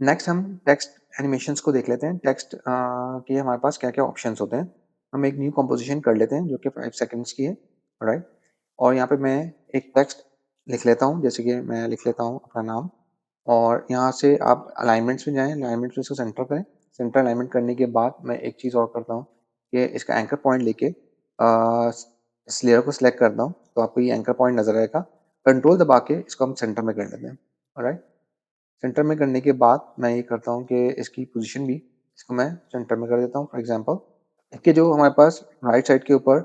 Next हम text animations को देख लेते हैं। टेक्स्ट के हमारे पास क्या-क्या ऑप्शंस होते हैं। हम एक न्यू कंपोजिशन कर लेते हैं जो कि 5 सेकंड्स की है, राइट? और यहाँ पे मैं एक टेक्स्ट लिख लेता हूँ, जैसे कि मैं लिख लेता हूँ अपना नाम और यहाँ से आप अलाइनमेंट्स में जाएँ, अलाइनमेंट्स में इसको सेंटर करें। सेंटर अलाइनमेंट करने के बाद मैं एक चीज़ और करता हूँ कि इसका एंकर पॉइंट लेके इस लेयर को सिलेक्ट करता हूँ, तो आपको ये एंकर पॉइंट नज़र आएगा। कंट्रोल दबा के इसको हम सेंटर में कर लेते हैं, ऑलराइट? सेंटर में करने के बाद मैं ये करता हूँ कि इसकी पोजीशन भी इसको मैं सेंटर में कर देता हूँ। फॉर एग्जांपल इसके जो हमारे पास राइट साइड के ऊपर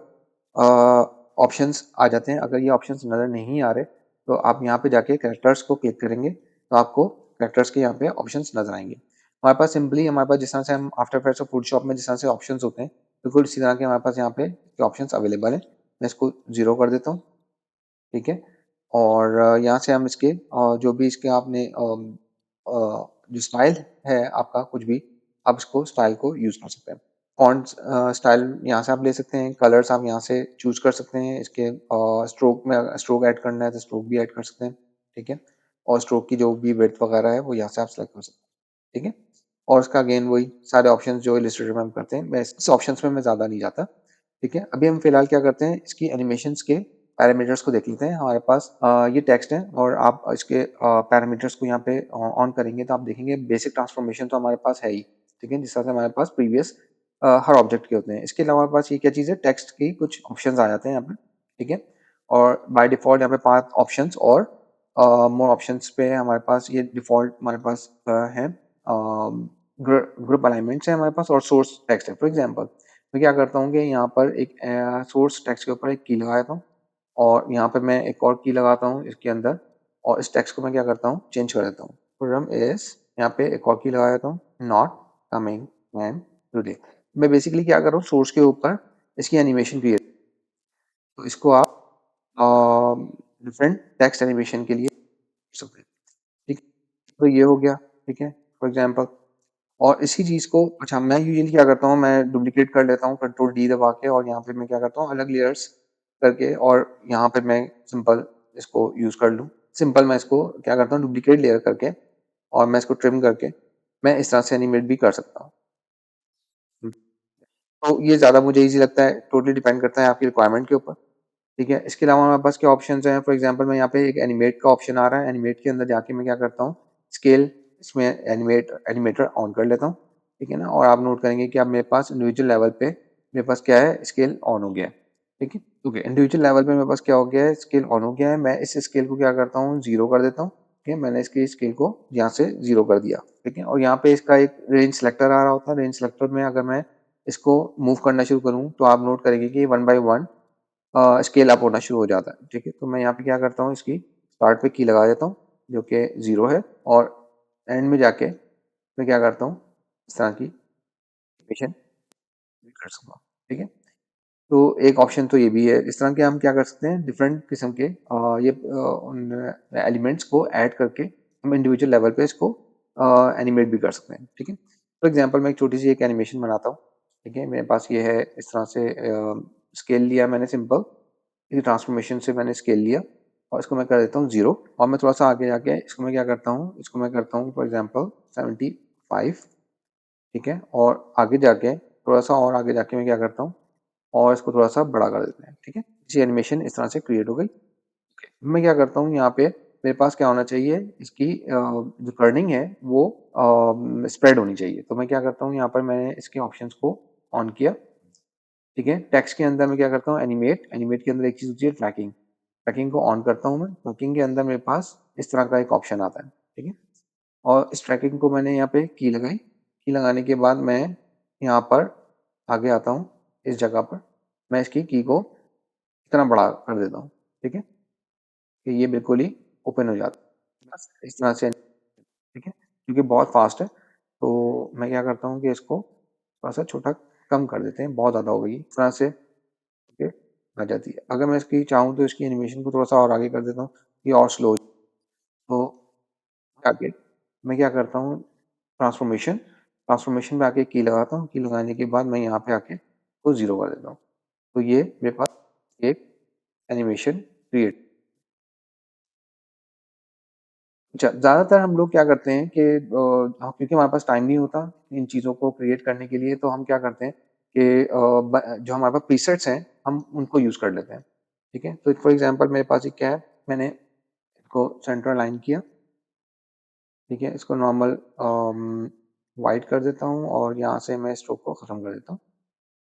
ऑप्शंस आ जाते हैं। अगर ये ऑप्शंस नज़र नहीं आ रहे तो आप यहाँ पे जाके कैरेक्टर्स को क्लिक करेंगे तो आपको कैरेक्टर्स के यहाँ पे ऑप्शंस नज़र आएंगे। हमारे पास सिंपली हमारे पास जिस तरह से हम आफ्टर इफेक्ट्स और फोटोशॉप में जिस तरह से ऑप्शंस होते हैं, बिल्कुल इसी तरह के हमारे पास यहाँ पे ऑप्शंस अवेलेबल है। मैं इसको 0 कर देता हूँ, ठीक है? और यहाँ से हम इसके जो भी इसके आपने जो स्टाइल है आपका कुछ भी, आप इसको स्टाइल को यूज़ कर सकते हैं। फ़ॉन्ट्स स्टाइल यहाँ से आप ले सकते हैं, कलर्स आप यहाँ से चूज़ कर सकते हैं। इसके स्ट्रोक में स्ट्रोक ऐड करना है तो स्ट्रोक भी ऐड कर सकते हैं, ठीक है? और स्ट्रोक की जो भी विड्थ वगैरह है वो यहाँ से आप सेलेक्ट कर सकते हैं, ठीक है? और उसका अगेन वही सारे ऑप्शंस जो इलस्ट्रेटर में हम करते हैं, मैं इस ऑप्शंस में मैं ज़्यादा नहीं जाता, ठीक है? अभी हम फिलहाल क्या करते हैं, इसकी एनिमेशंस के पैरामीटर्स को देख लेते हैं। हमारे पास ये टेक्स्ट है और आप इसके पैरामीटर्स को यहाँ पे ऑन करेंगे तो आप देखेंगे बेसिक ट्रांसफॉर्मेशन तो हमारे पास है ही, ठीक है? जिस तरह से हमारे पास प्रीवियस हर ऑब्जेक्ट के होते हैं। इसके अलावा हमारे पास ये क्या चीज़ है, टेक्स्ट की कुछ ऑप्शंस आ जाते हैं यहाँ पे, ठीक है? और बाय डिफ़ॉल्ट यहाँ पे 5 ऑप्शंस और मोर ऑप्शंस पे हमारे पास ये डिफ़ॉल्ट हमारे पास है। ग्रुप अलाइनमेंट्स है हमारे पास और सोर्स टेक्स्ट है। फॉर एग्जांपल मैं क्या करता हूँ कि यहाँ पर एक सोर्स टेक्स्ट के ऊपर एक की लगा देता हूँ और यहाँ पे मैं एक और की लगाता हूँ इसके अंदर और इस टेक्स्ट को मैं क्या करता हूँ, चेंज कर देता हूँ। प्रोग्राम इज यहाँ पे एक और की लगा देता हूँ, नॉट कमिंग मैन टुडे। मैं बेसिकली क्या कर रहा हूँ, सोर्स के ऊपर इसकी एनिमेशन क्रिएट, तो इसको आप डिफरेंट टेक्स्ट एनिमेशन के लिए कर सकते हैं, ठीक है? तो ये हो गया, ठीक है? फॉर एग्जांपल और इसी चीज़ को अच्छा मैं यूजुअली क्या करता हूँ, मैं डुप्लीकेट कर लेता हूँ कंट्रोल डी दबा के और यहाँ पे मैं क्या करता हूँ अलग लेयर्स करके और यहाँ पे मैं सिंपल इसको यूज़ कर लूँ। सिंपल मैं इसको क्या करता हूँ, डुप्लीकेट लेयर करके और मैं इसको ट्रिम करके मैं इस तरह से एनिमेट भी कर सकता हूँ। तो ये ज़्यादा मुझे ईज़ी लगता है, टोटली डिपेंड करता है आपकी रिक्वायरमेंट के ऊपर, ठीक है? इसके अलावा हमारे पास क्या ऑप्शंस हैं, फॉर एग्जांपल मैं यहाँ पे एक एनिमेट का ऑप्शन आ रहा है, एनिमेट के अंदर जाके मैं क्या करता हूँ, स्केल इसमें एनिमेटर ऑन कर लेता हूँ, ठीक है ना? और आप नोट करेंगे कि अब मेरे पास इंडिविजुअल लेवल पे मेरे पास क्या है, स्केल ऑन हो गया है, ठीक है? ओके, इंडिविजुअल लेवल पे मेरे पास क्या हो गया है, स्केल ऑन हो गया है। मैं इस स्केल को क्या करता हूँ, 0 कर देता हूँ, ठीक है? मैंने इसकी स्केल को यहाँ से 0 कर दिया, ठीक है? और यहाँ पे इसका एक रेंज सेलेक्टर आ रहा होता है, रेंज सेलेक्टर में अगर मैं इसको मूव करना शुरू करूँ तो आप नोट करेंगे कि 1 बाय 1 स्केल अप होना शुरू हो जाता है, ठीक है? तो मैं यहाँ पे क्या करता हूँ, इसकी स्टार्ट पे की लगा देता हूँ जो कि 0 है और एंड में जाके मैं क्या करता हूँ, इस तरह की एनिमेशन कर सकता हूँ, ठीक है? तो एक ऑप्शन तो ये भी है। इस तरह के हम क्या कर सकते हैं, डिफरेंट किस्म के ये उन एलिमेंट्स को ऐड करके हम इंडिविजुअल लेवल पे इसको एनिमेट भी कर सकते हैं, ठीक है? फॉर एग्जांपल मैं एक छोटी सी एक एनिमेशन बनाता हूँ, ठीक है? मेरे पास ये है, इस तरह से स्केल लिया मैंने सिंपल, इसी ट्रांसफॉर्मेशन से मैंने स्केल लिया और इसको मैं कर देता हूँ 0 और मैं थोड़ा-सा आगे जाके इसको मैं क्या करता हूँ, इसको मैं करता हूँ फॉर एग्जांपल 75, ठीक है? और आगे जाके थोड़ा-सा और आगे जाके मैं क्या करता हूँ और इसको थोड़ा-सा बड़ा कर देते हैं, ठीक है? जी, एनिमेशन इस तरह से क्रिएट हो गई। मैं क्या करता हूँ, यहाँ पे मेरे पास क्या होना चाहिए, इसकी जो कर्निंग है वो स्प्रेड होनी चाहिए। तो मैं क्या करता हूँ, यहाँ पर मैंने इसके ऑप्शंस को ऑन किया, ठीक है? टेक्स्ट के अंदर मैं क्या करता हूँ, एनिमेट, एनिमेट के अंदर एक चीज़ होती है ट्रैकिंग, ट्रैकिंग को ऑन करता हूँ मैं। ट्रैकिंग के अंदर मेरे पास इस तरह का एक ऑप्शन आता है, ठीक है? और इस ट्रैकिंग को मैंने यहाँ पे की लगाई, की लगाने के बाद मैं यहाँ पर आगे आता हूँ, इस जगह पर मैं इसकी की को इतना बड़ा कर देता हूँ, ठीक है? कि ये बिल्कुल ही ओपन हो जाता है। बस इस तरह से, ठीक है? क्योंकि बहुत फास्ट है, तो मैं क्या करता हूँ कि इसको थोड़ा-सा छोटा कम कर देते हैं, बहुत ज़्यादा हो गई है। इस तरह से ये आ जाती है। अगर मैं इसकी चाहूँ तो इसकी एनिमेशन को थोड़ा-सा और आगे कर देता हूँ, ये और स्लो हो, तो आगे मैं क्या करता हूँ, ट्रांसफॉर्मेशन, ट्रांसफॉर्मेशन में आके की लगाता हूँ, की लगाने के बाद मैं यहाँ पे आके इसको 0 कर देता हूँ। तो ये मेरे पास एक एनिमेशन क्रिएट ज़्यादातर हम लोग क्या करते हैं कि क्योंकि हमारे पास टाइम नहीं होता इन चीज़ों को क्रिएट करने के लिए, तो हम क्या करते हैं कि जो हमारे पास प्रीसेट्स हैं, हम उनको यूज़ कर लेते हैं। ठीक है? तो फॉर एग्ज़ाम्पल मेरे पास एक क्या है, मैंने इसको सेंटर अलाइन किया, ठीक है? इसको नॉर्मल व्हाइट कर देता हूँ और यहाँ से मैं स्ट्रोक को ख़त्म कर देता हूँ,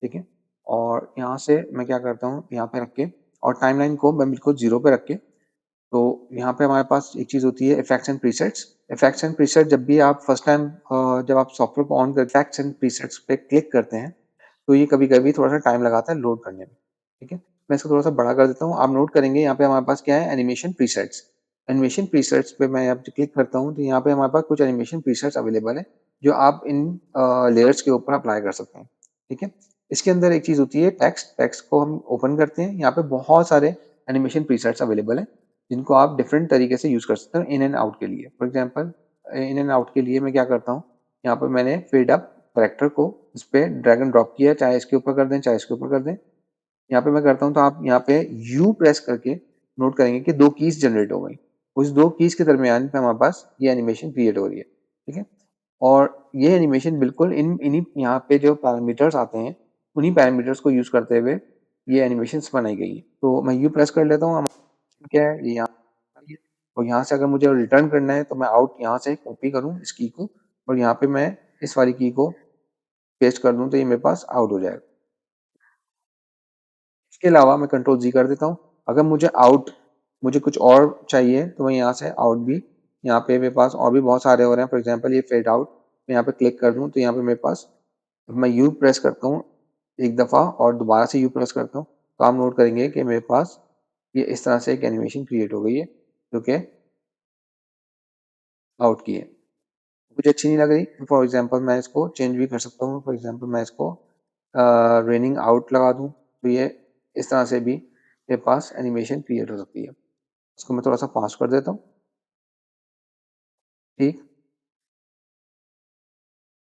ठीक है? और यहाँ से मैं क्या करता हूँ, यहाँ पे रख के और टाइमलाइन को मैं बिल्कुल 0 पे रख के, तो यहाँ पे हमारे पास एक चीज़ होती है effects and presets. Effects and preset जब भी आप फर्स्ट टाइम जब आप सॉफ्टवेयर को ऑन कर इफेक्ट्स एंड प्रीसेट्स पे क्लिक करते हैं, तो ये कभी-कभी थोड़ा-सा टाइम लगाता है लोड करने में, ठीक है? मैं इसको थोड़ा-सा बड़ा कर देता हूँ। आप नोट करेंगे यहाँ पे हमारे पास क्या है एनिमेशन प्रीसेट्स। एनिमेशन प्रीसेट्स पे मैं अब क्लिक करता हूँ, तो यहाँ पे हमारे पास कुछ एनिमेशन प्रीसेट्स अवेलेबल है, जो आप इन लेयर्स के ऊपर अप्लाई कर सकते हैं, ठीक है? इसके अंदर एक चीज़ होती है टेक्स्ट, टेक्स्ट को हम ओपन करते हैं, यहाँ पे बहुत सारे एनिमेशन प्रीसेट्स अवेलेबल हैं, जिनको आप डिफरेंट तरीके से यूज़ कर सकते हो इन एंड आउट के लिए। For example in and out के लिए मैं क्या करता हूँ, यहाँ पे मैंने फेड अप कैरेक्टर को इस पे ड्रैग एंड ड्रॉप किया, चाहे इसके ऊपर कर दें, चाहे इसके ऊपर कर दें। यहाँ पे मैं करता हूँ तो आप यहाँ पे यू प्रेस करके नोट करेंगे कि 2 कीज़ जनरेट हो गई। उस 2 कीज़ के दरमियान पे हमारे पास ये एनिमेशन क्रिएट हो रही है, ठीक है? और ये एनिमेशन बिल्कुल इन्हीं यहाँ पे जो पैरामीटर्स आते हैं, उन्हीं पैरामीटर्स को यूज़ करते हुए ये एनिमेशंस बनाई गई है। तो मैं यू प्रेस कर लेता हूँ, क्या है ये यहाँ और यहाँ से अगर मुझे रिटर्न करना है तो मैं आउट यहाँ से कॉपी करूँ इस की को और यहाँ पे मैं इस वाली की को पेस्ट कर दूँ तो ये मेरे पास आउट हो जाएगा। इसके अलावा मैं कंट्रोल जी कर देता हूँ। अगर मुझे कुछ और चाहिए तो मैं यहाँ से आउट भी यहाँ पे मेरे पास और भी बहुत सारे हो रहे हैं। फॉर एग्जांपल ये फेड आउट मैं यहाँ पे क्लिक कर दूँ तो यहाँ पे मेरे पास मैं यू प्रेस करता हूँ एक दफ़ा और दोबारा से यू प्रेस करता हूँ तो आप नोट करेंगे कि मेरे पास ये इस तरह से एक एनिमेशन क्रिएट हो गई है जो कि आउट की है। मुझे अच्छी नहीं लग रही, फॉर एग्जांपल मैं इसको चेंज भी कर सकता हूँ। फॉर एग्जांपल मैं इसको रेनिंग आउट लगा दूँ तो ये इस तरह से भी मेरे पास एनिमेशन क्रिएट हो सकती है। इसको मैं थोड़ा सा फास्ट कर देता हूँ, ठीक।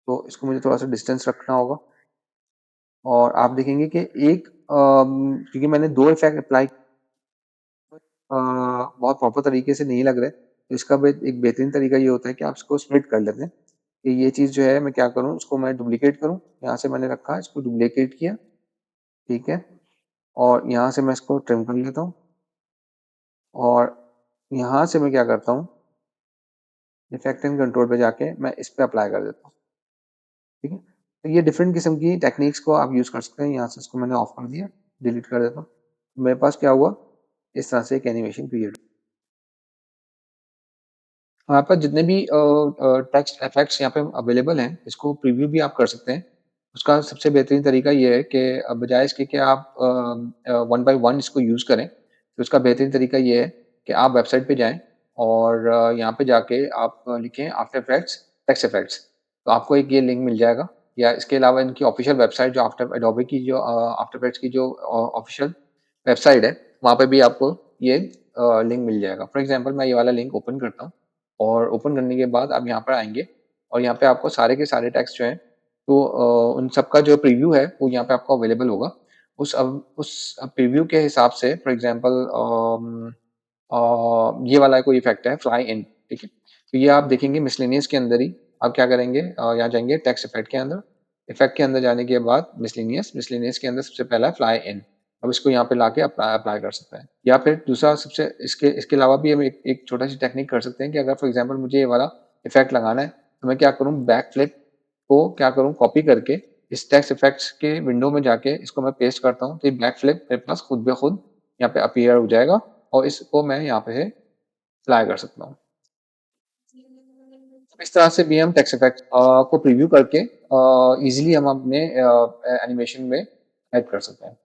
तो इसको मुझे थोड़ा सा डिस्टेंस रखना होगा और आप देखेंगे कि एक क्योंकि मैंने 2 इफेक्ट अप्लाई बहुत प्रॉपर तरीके से नहीं लग रहे, तो इसका एक बेहतरीन तरीका ये होता है कि आप इसको स्प्लिट कर लेते हैं कि ये चीज़ जो है मैं क्या करूँ, उसको मैं डुप्लीकेट करूँ। यहाँ से मैंने रखा, इसको डुप्लीकेट किया, ठीक है? और यहाँ से मैं इसको ट्रिम कर लेता हूँ और यहाँ से मैं क्या करता हूँ, इफेक्ट एंड कंट्रोल पे जाके मैं इस पे अप्लाई कर देता हूँ, ठीक है? तो ये डिफरेंट किस्म की टेक्निक्स को आप यूज़ कर सकते हैं। यहाँ से इसको मैंने ऑफ कर दिया, डिलीट कर देता हूँ। मेरे पास क्या हुआ, इस तरह से एक एनिमेशन क्रिएट। हाँ, आपका जितने भी टेक्स्ट इफेक्ट्स यहाँ पे अवेलेबल हैं, इसको प्रीव्यू भी आप कर सकते हैं। उसका सबसे बेहतरीन तरीका ये है कि बजाय इसके कि आप वन बाय वन इसको यूज़ करें, तो उसका बेहतरीन तरीका ये है कि आप वेबसाइट पे जाएँ और यहाँ पे जाके आप लिखें आफ्टर इफेक्ट्स टेक्स्ट इफेक्ट्स, तो आपको एक ये लिंक मिल जाएगा। या इसके अलावा इनकी ऑफ़िशियल वेबसाइट जो आफ्टर एडोबे की जो आफ्टर इफेक्ट्स की जो ऑफ़िशियल वेबसाइट है, वहाँ पे भी आपको ये लिंक मिल जाएगा। फॉर एग्ज़ाम्पल मैं ये वाला लिंक ओपन करता हूँ और ओपन करने के बाद आप यहाँ पर आएँगे और यहाँ पे आपको सारे के सारे टेक्स्ट जो हैं, तो उन सबका जो प्रीव्यू है, वो यहाँ पे आपको अवेलेबल होगा। उस प्रीव्यू के हिसाब से फॉर एग्ज़ाम्पल ये वाला कोई इफ़ेक्ट है फ्लाई इन, ठीक है? तो ये आप देखेंगे मिसलेनियस के अंदर ही आप क्या करेंगे, यहाँ जाएँगे टेक्स्ट इफ़ेक्ट के अंदर, इफ़ेक्ट के अंदर जाने के बाद मिसलेनियस, मिसलेनियस के अंदर सबसे पहला है फ्लाई इन। अब इसको यहाँ पे लाके अप्लाई कर सकते हैं। या फिर दूसरा सबसे इसके इसके अलावा भी हम एक एक छोटा-सी टेक्निक कर सकते हैं कि अगर फॉर एग्ज़ाम्पल मुझे ये वाला इफ़ेक्ट लगाना है, तो मैं क्या करूँ बैक फ्लिप को क्या करूँ कॉपी करके इस टेक्स्ट इफ़ेक्ट्स के विंडो में जाके इसको मैं पेस्ट करता हूँ, तो ये बैक फ्लिप मेरे पास खुद ब खुद यहाँ पे अपीयर हो जाएगा और इसको मैं यहाँ पे अप्लाई कर सकता हूँ। इस तरह से भी हम टेक्स्ट इफेक्ट को प्रीव्यू करके ईज़िली हम अपने एनिमेशन में ऐड कर सकते हैं।